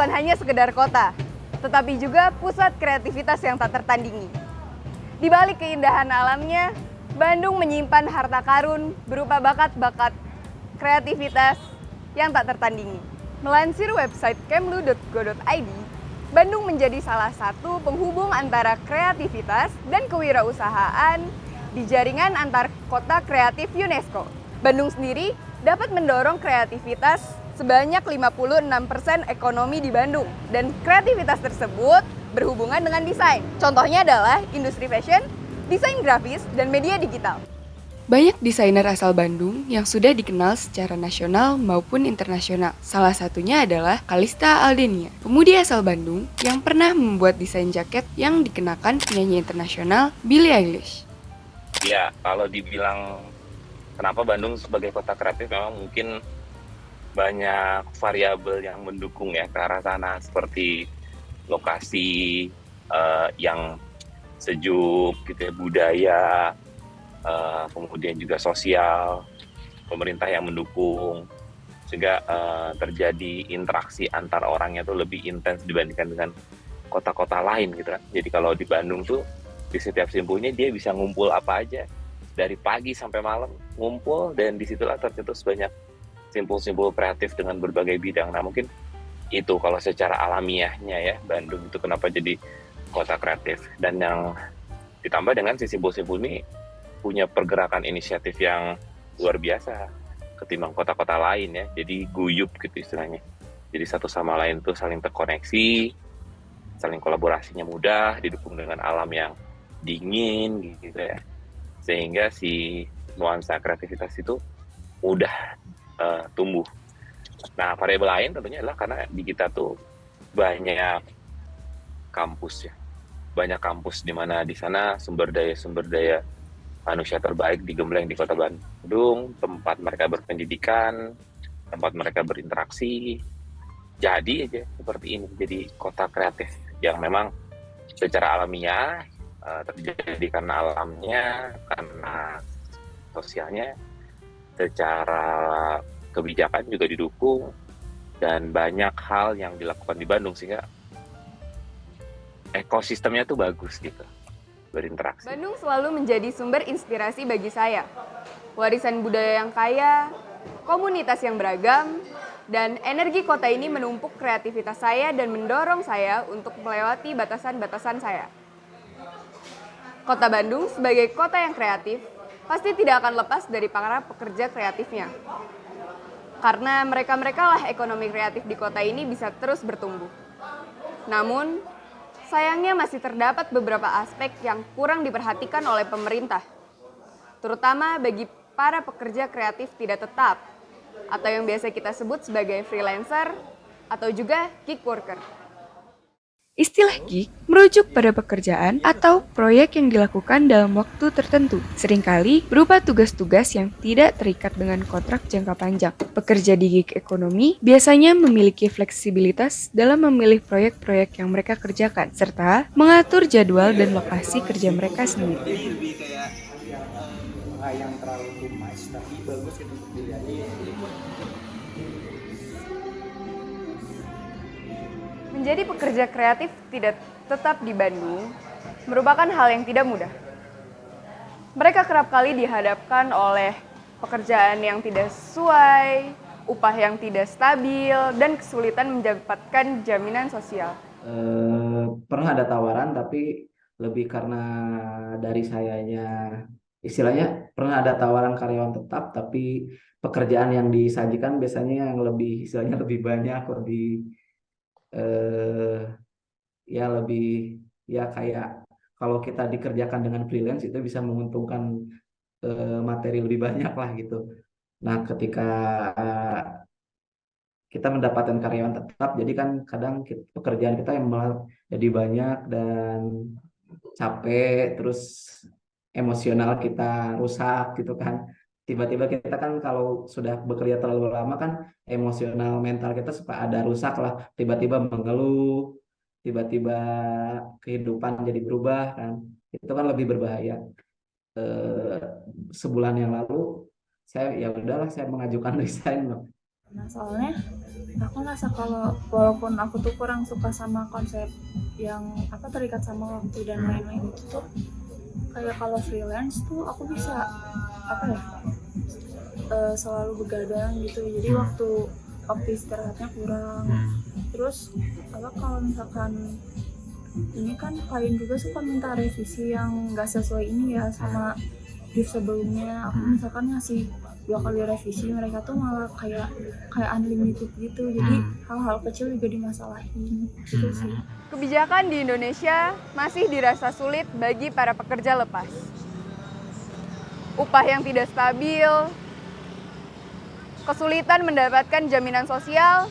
bukan hanya sekedar kota, tetapi juga pusat kreativitas yang tak tertandingi. Di balik keindahan alamnya, Bandung menyimpan harta karun berupa bakat-bakat kreativitas yang tak tertandingi. Melansir website kemlu.go.id, Bandung menjadi salah satu penghubung antara kreativitas dan kewirausahaan di jaringan antar kota kreatif UNESCO. Bandung sendiri dapat mendorong kreativitas sebanyak 56% ekonomi di Bandung, dan kreativitas tersebut berhubungan dengan desain. Contohnya adalah industri fashion, desain grafis, dan media digital. Banyak desainer asal Bandung yang sudah dikenal secara nasional maupun internasional. Salah satunya adalah Kalista Aldenia, pemudi asal Bandung yang pernah membuat desain jaket yang dikenakan penyanyi internasional Billie Eilish. Ya, kalau dibilang kenapa Bandung sebagai kota kreatif, memang mungkin banyak variabel yang mendukung ya ke arah sana, seperti lokasi yang sejuk, gitu ya, budaya, kemudian juga sosial, pemerintah yang mendukung, sehingga terjadi interaksi antar orangnya tuh lebih intens dibandingkan dengan kota-kota lain gitu kan. Jadi kalau di Bandung tuh di setiap simpulnya dia bisa ngumpul apa aja dari pagi sampai malam ngumpul, dan disitulah tercetus banyak simpul-simpul kreatif dengan berbagai bidang. Nah mungkin itu kalau secara alamiahnya ya, Bandung itu kenapa jadi kota kreatif. Dan yang ditambah dengan si simpul-simpul ini punya pergerakan inisiatif yang luar biasa ketimbang kota-kota lain ya. Jadi guyup gitu istilahnya. Jadi satu sama lain tuh saling terkoneksi, saling kolaborasinya mudah, didukung dengan alam yang dingin gitu ya. Sehingga si nuansa kreativitas itu mudah tumbuh. Nah, variabel lain tentunya adalah karena di kita tuh banyak kampus ya. Banyak kampus di mana di sana sumber daya manusia terbaik digembleng di Kota Bandung, tempat mereka berpendidikan, tempat mereka berinteraksi. Jadi aja seperti ini, jadi kota kreatif yang memang secara alamiah terjadi karena alamnya, karena sosialnya, secara kebijakan juga didukung, dan banyak hal yang dilakukan di Bandung sehingga ekosistemnya tuh bagus gitu, berinteraksi. Bandung selalu menjadi sumber inspirasi bagi saya. Warisan budaya yang kaya, komunitas yang beragam, dan energi kota ini menumpuk kreativitas saya dan mendorong saya untuk melewati batasan-batasan saya. Kota Bandung sebagai kota yang kreatif pasti tidak akan lepas dari para pekerja kreatifnya. Karena mereka-mereka lah ekonomi kreatif di kota ini bisa terus bertumbuh. Namun, sayangnya masih terdapat beberapa aspek yang kurang diperhatikan oleh pemerintah, terutama bagi para pekerja kreatif tidak tetap, atau yang biasa kita sebut sebagai freelancer, atau juga gig worker. Istilah gig merujuk pada pekerjaan atau proyek yang dilakukan dalam waktu tertentu, seringkali berupa tugas-tugas yang tidak terikat dengan kontrak jangka panjang. Pekerja di gig ekonomi biasanya memiliki fleksibilitas dalam memilih proyek-proyek yang mereka kerjakan, serta mengatur jadwal dan lokasi kerja mereka sendiri. Lebih kayak yang terlalu too much, tapi bagus gitu untuk dilihat. Menjadi pekerja kreatif tidak tetap di Bandung merupakan hal yang tidak mudah. Mereka kerap kali dihadapkan oleh pekerjaan yang tidak sesuai, upah yang tidak stabil, dan kesulitan mendapatkan jaminan sosial. Pernah ada tawaran, tapi lebih karena dari sayanya, istilahnya pernah ada tawaran karyawan tetap, tapi pekerjaan yang disajikan biasanya yang lebih, istilahnya lebih banyak, ya lebih, ya kayak kalau kita dikerjakan dengan freelance itu bisa menguntungkan materi lebih banyak lah gitu. Nah, ketika kita mendapatkan karyawan tetap, jadi kan kadang pekerjaan kita yang malah jadi banyak dan capek, terus emosional kita rusak gitu kan. Tiba-tiba kita kan kalau sudah bekerja terlalu lama kan emosional mental kita suka ada rusak lah, tiba-tiba mengeluh, tiba-tiba kehidupan jadi berubah kan. Itu kan lebih berbahaya. Sebulan yang lalu saya ya udahlah saya mengajukan resign loh. Nah, soalnya aku ngerasa kalau walaupun aku tuh kurang suka sama konsep yang terikat sama waktu dan lain-lain itu tuh, kayak kalau freelance tuh aku bisa selalu begadang gitu, jadi waktu istirahatnya kurang. Terus kalau misalkan ini kan klien juga suka minta revisi yang nggak sesuai ini ya sama brief sebelumnya. Aku misalkan ngasih 2 kali revisi, mereka tuh malah kayak unlimited gitu, jadi hal-hal kecil juga dimasalahin gitu sih. Kebijakan di Indonesia masih dirasa sulit bagi para pekerja lepas. Upah yang tidak stabil, kesulitan mendapatkan jaminan sosial,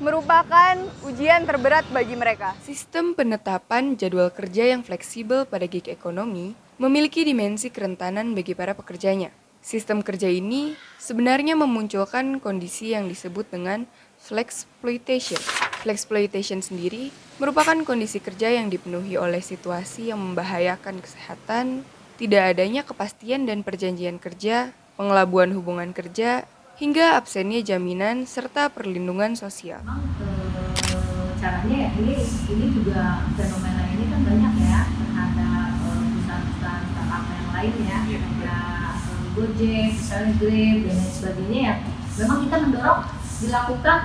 merupakan ujian terberat bagi mereka. Sistem penetapan jadwal kerja yang fleksibel pada gig ekonomi memiliki dimensi kerentanan bagi para pekerjanya. Sistem kerja ini sebenarnya memunculkan kondisi yang disebut dengan flexploitation. Flexploitation sendiri merupakan kondisi kerja yang dipenuhi oleh situasi yang membahayakan kesehatan, tidak adanya kepastian dan perjanjian kerja, pengelabuan hubungan kerja, hingga absennya jaminan serta perlindungan sosial. Caranya ya ini juga fenomena ini kan banyak ya terhadap perusahaan-perusahaan startup yang lain ya, kayak Gojek, misalnya Grab dan lain sebagainya ya. Memang kita mendorong dilakukan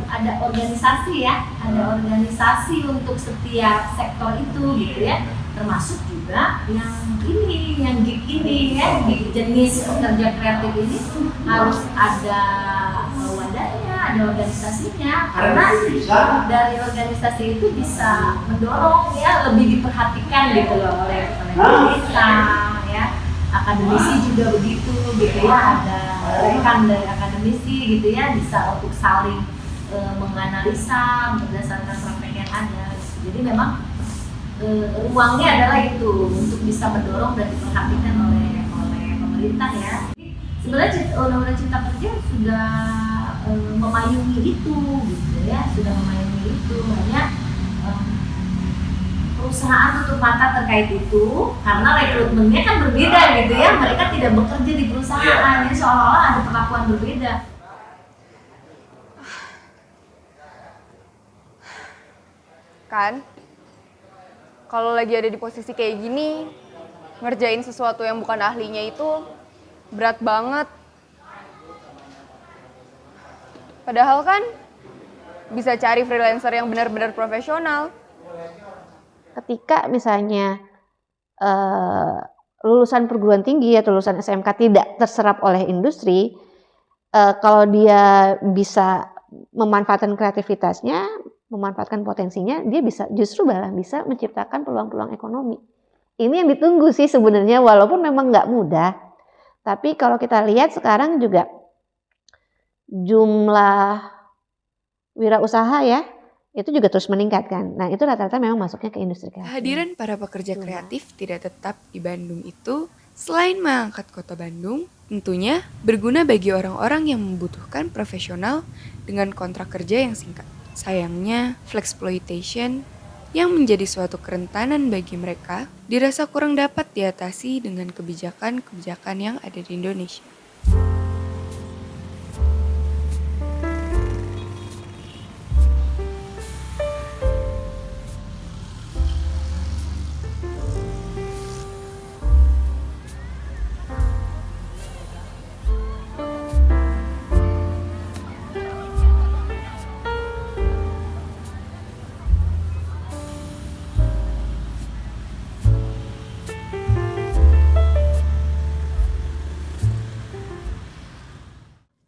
ada organisasi ya, ada organisasi untuk setiap sektor itu gitu ya, termasuk juga yang gig ini ya, gig jenis pekerja kreatif ini harus ada wadahnya, ada organisasinya, karena dari organisasi itu bisa mendorong ya lebih diperhatikan gitu loh oleh pemerintah ya. Akademisi juga begitu gitu ya, ada rekan dari akademisi gitu ya, bisa untuk saling menganalisa berdasarkan praktek yang ada. Jadi memang ruangnya adalah itu untuk bisa mendorong dan diperhatikan oleh pemerintah ya. Sebenarnya Undang-Undang Cipta Kerja sudah memayungi itu gitu ya, sudah memayungi itu. Hanya perusahaan tutup mata terkait itu karena rekrutmennya kan berbeda gitu ya, mereka tidak bekerja di perusahaan, jadi seolah-olah ada perlakuan berbeda. Kan? Kalau lagi ada di posisi kayak gini, ngerjain sesuatu yang bukan ahlinya itu berat banget. Padahal kan bisa cari freelancer yang benar-benar profesional. Ketika misalnya lulusan perguruan tinggi atau lulusan SMK tidak terserap oleh industri, kalau dia bisa memanfaatkan kreativitasnya, memanfaatkan potensinya, dia justru malah bisa menciptakan peluang-peluang ekonomi. Ini yang ditunggu sih sebenarnya, walaupun memang nggak mudah. Tapi kalau kita lihat sekarang juga jumlah wirausaha ya, itu juga terus meningkat kan. Nah itu rata-rata memang masuknya ke industri kreatif. Kehadiran para pekerja kreatif tidak tetap di Bandung itu, selain mengangkat kota Bandung, tentunya berguna bagi orang-orang yang membutuhkan profesional dengan kontrak kerja yang singkat. Sayangnya, flexploitation yang menjadi suatu kerentanan bagi mereka dirasa kurang dapat diatasi dengan kebijakan-kebijakan yang ada di Indonesia.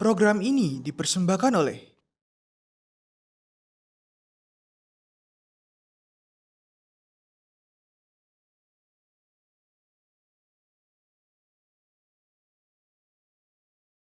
Program ini dipersembahkan oleh